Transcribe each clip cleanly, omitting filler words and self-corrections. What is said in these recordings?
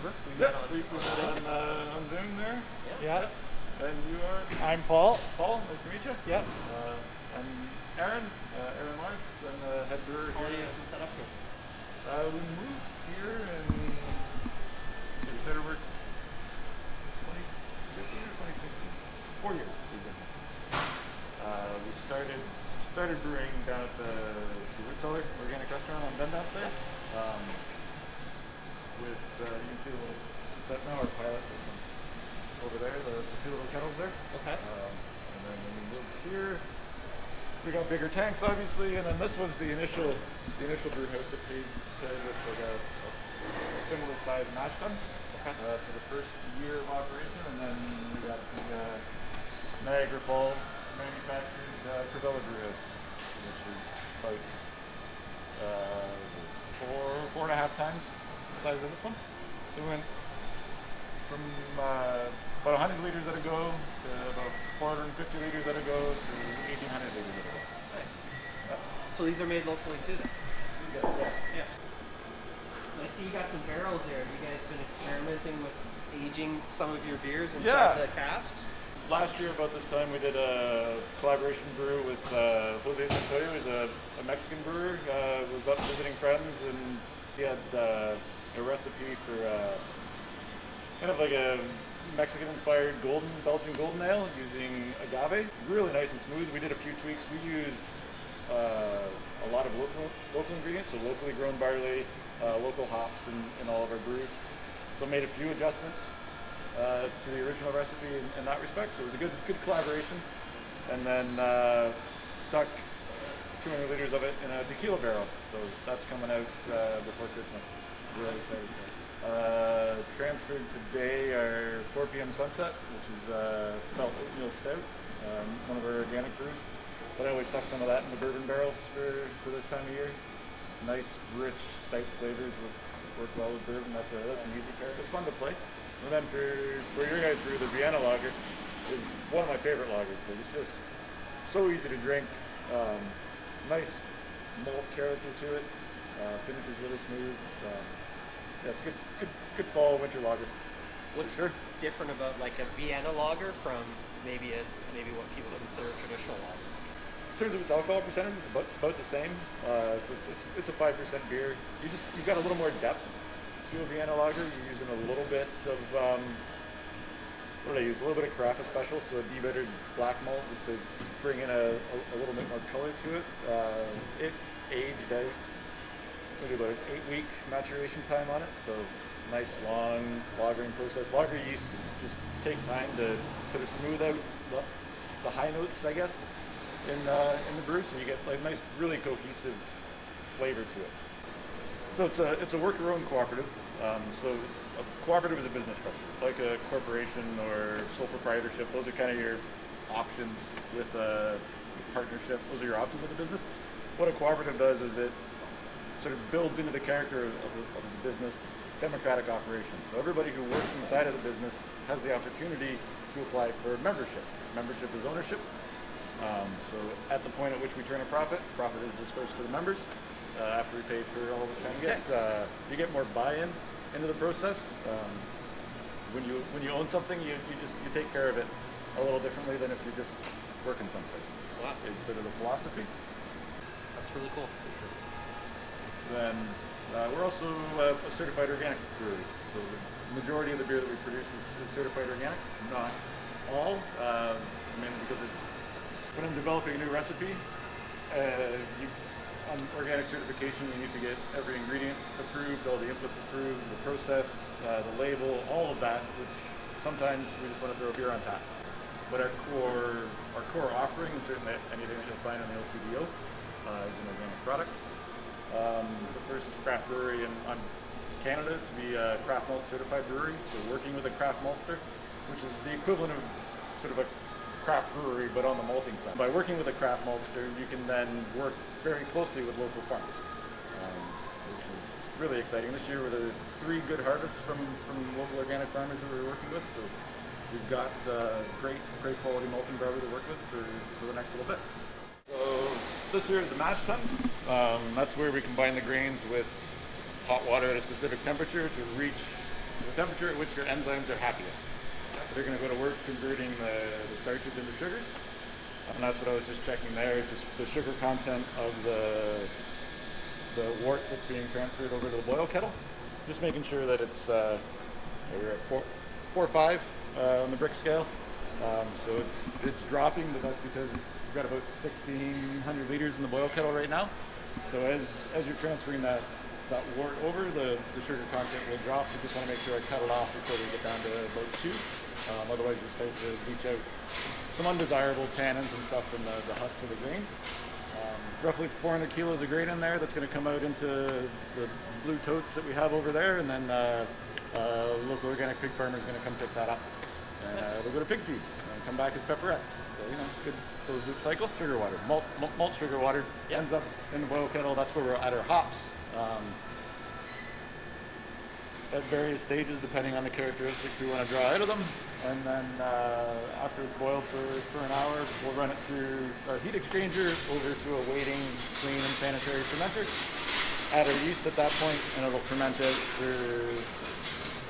remember. We met on Zoom there. Yeah. And you are? I'm Paul. Paul, nice to meet you. Yeah. I'm Aaron Lawrence, and head brewer How long here. have you been set up here? We moved here in, so we started work 2015 or 2016? 4 years we've been here. We started brewing down at the Wood Cellar Organic Restaurant on Dundas there. With, you can see the little, is that now our pilot system? Over there, the two little kettles there. Okay. And then when we moved here, we got bigger tanks, obviously, and then this was the initial brew house that paid with like a similar size mash tun for the first year of operation, and then we got the Niagara Falls manufactured Crabella brew house, which is about 4.5 times the size of this one. So we went from about 100 liters at a go to about 450 liters at a go to 1,800 liters at a go. Nice. Yeah. So these are made locally too then? Yeah. I see you got some barrels there. Have you guys been experimenting with aging some of your beers inside the casks? Last year about this time we did a collaboration brew with Jose Santoyo, who's a Mexican brewer. Was up visiting friends, and he had a recipe for kind of like a Mexican-inspired Belgian golden ale using agave. Really nice and smooth. We did a few tweaks. We use a lot of local ingredients, so locally grown barley, local hops in all of our brews. So made a few adjustments to the original recipe in that respect. So it was a good collaboration. And then stuck 200 liters of it in a tequila barrel. So that's coming out before Christmas. Really excited for it. Transferred today our 4 p.m. Sunset, which is spelt oatmeal stout, one of our organic brews. But I always stuck some of that in the bourbon barrels for this time of year. Nice, rich, stout flavors work well with bourbon. That's an easy pair. It's fun to play. And then for your guys' brew, the Vienna Lager is one of my favorite lagers. So it's just so easy to drink. Nice malt character to it. Finish is really smooth. Yeah, it's a good fall winter lager. What's different about like a Vienna Lager from maybe what people would consider a traditional lager? In terms of its alcohol percentage, it's about the same. So it's a 5% beer. You've got a little more depth to a Vienna Lager. You're using a little bit of what did I use? A little bit of carafa special, so a debittered black malt just to bring in a little bit more color to it. It aged out maybe about an 8-week maturation time on it, so nice long lagering process. Lager yeasts just take time to sort of smooth out the high notes, I guess, in the brew, so you get like nice, really cohesive flavor to it. So it's a worker-owned cooperative. So a cooperative is a business structure, like a corporation or sole proprietorship. Those are kind of your options with a partnership. Those are your options with a business. What a cooperative does is it sort of builds into the character of the business democratic operation. So everybody who works inside of the business has the opportunity to apply for membership. Membership is ownership. So at the point at which we turn a profit is dispersed to the members. After we pay for all the time you get more buy-in into the process. When you own something, you take care of it a little differently than if you're just working someplace. Wow. Is sort of the philosophy. That's really cool. Then we're also a certified organic brewery. So the majority of the beer that we produce is certified organic. Not all, mainly because when I'm developing a new recipe, on organic certification, you need to get every ingredient approved, all the inputs approved, the process, the label, all of that, which sometimes we just want to throw beer on top. But our core offering, and certainly anything that you'll find on the LCBO, is an organic product. The first craft brewery in Canada to be a craft malt certified brewery, so working with a craft maltster, which is the equivalent of sort of a craft brewery but on the malting side. By working with a craft maltster, you can then work very closely with local farms, which is really exciting. This year were the 3 good harvests from local organic farmers that we were working with, so we've got great quality malting barley to work with for the next little bit. So this here is the mash tun. That's where we combine the grains with hot water at a specific temperature to reach the temperature at which your enzymes are happiest. They're going to go to work converting the starches into sugars. And that's what I was just checking there, just the sugar content of the wort that's being transferred over to the boil kettle. Just making sure that it's we're at 4 or 5 on the brick scale. So it's dropping, but that's because we've got about 1,600 liters in the boil kettle right now. So as you're transferring that wort over, the sugar content will drop. We just want to make sure I cut it off before we get down to about 2. Otherwise you start to leach out some undesirable tannins and stuff from the husks of the grain. Roughly 400 kilos of grain in there that's going to come out into the blue totes that we have over there, and then local organic pig farmer is going to come pick that up. And they'll go to pig feed and come back as pepperettes. So, you know, good closed loop cycle. Sugar water, malt sugar water ends up in the boil kettle. That's where we're at our hops. At various stages, depending on the characteristics we want to draw out of them. And then after it's boiled for an hour, we'll run it through our heat exchanger over to a waiting, clean and sanitary fermenter. Add our yeast at that point, and it'll ferment out for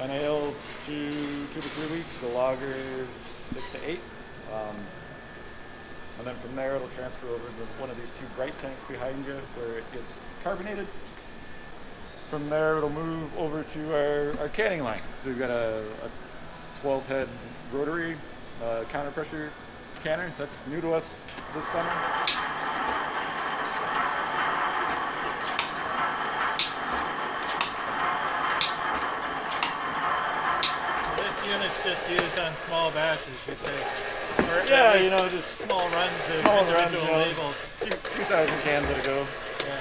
an ale 2 to 3 weeks, a lager 6 to 8. And then from there, it'll transfer over to one of these 2 bright tanks behind you where it gets carbonated. From there, it'll move over to our canning line. So we've got a 12-head rotary counter pressure canner that's new to us this summer. This unit's just used on small batches, you say? Or yeah, you know, just small runs of individual labels. 2,000 cans at a go. Yeah.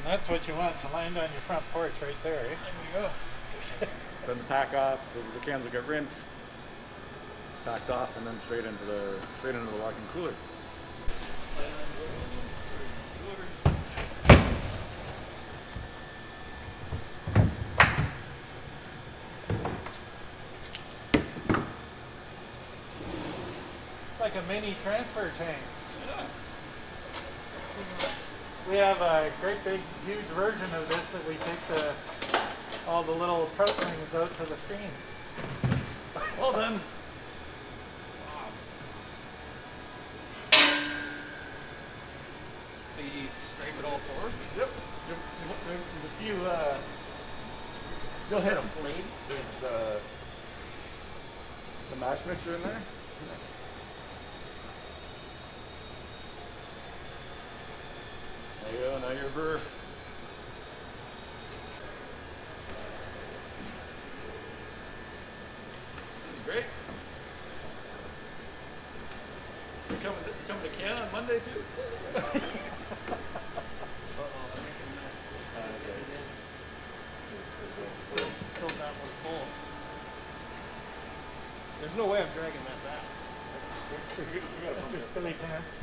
That's what you want to land on your front porch right there, eh? There you go. Then the pack off, the cans will get rinsed, packed off, and then straight into the walk-in cooler. It's like a mini transfer tank. Yeah. We have a great big huge version of this that we take all the little trout rings out to the stream. Well done. So you scrape it all forward? Yep. There's a few, you'll hit them. There's the mash mixer in there. There you go, now you're a brewer. This is great. You're coming to Canada on Monday too? Killed that one full. There's no way I'm dragging that back. Mr. Spilly Pants.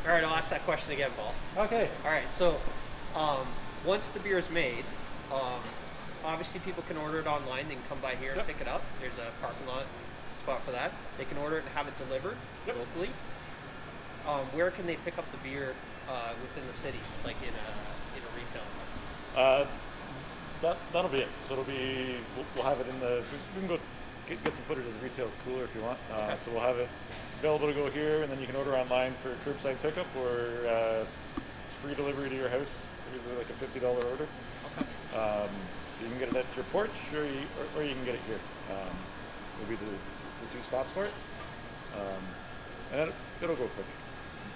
All right, I'll ask that question again, Paul. Okay. All right, so once the beer is made, obviously people can order it online. They can come by here and pick it up. There's a parking lot spot for that. They can order it and have it delivered locally. Where can they pick up the beer within the city, like in a retail? That'll be it. So it'll be we'll have it in the. We can go get some footage of the retail cooler if you want. Okay. So we'll have it available to go here, and then you can order online for curbside pickup, or it's free delivery to your house. It's like a $50 order. Okay. So you can get it at your porch, or you can get it here. Will be the 2 spots for it, and it'll go quick.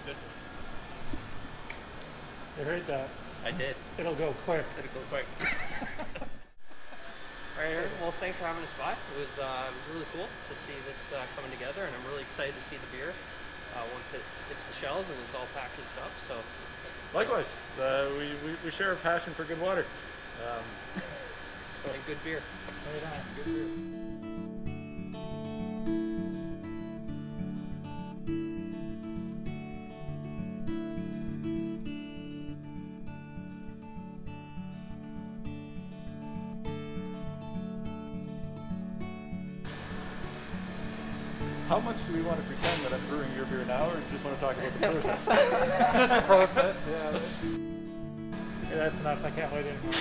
Good. You heard that? I did. It'll go quick. It'll go quick. All right, Aaron. Well, thanks for having us by. It was really cool to see this coming together, and I'm really excited to see the beer once it hits the shelves and it's all packaged up. So, likewise, we share a passion for good water and good beer. Right on. Good beer. How much do we want to pretend that I'm brewing your beer now, or just want to talk about the process? Just the process, yeah. Yeah, that's enough. I can't wait anymore.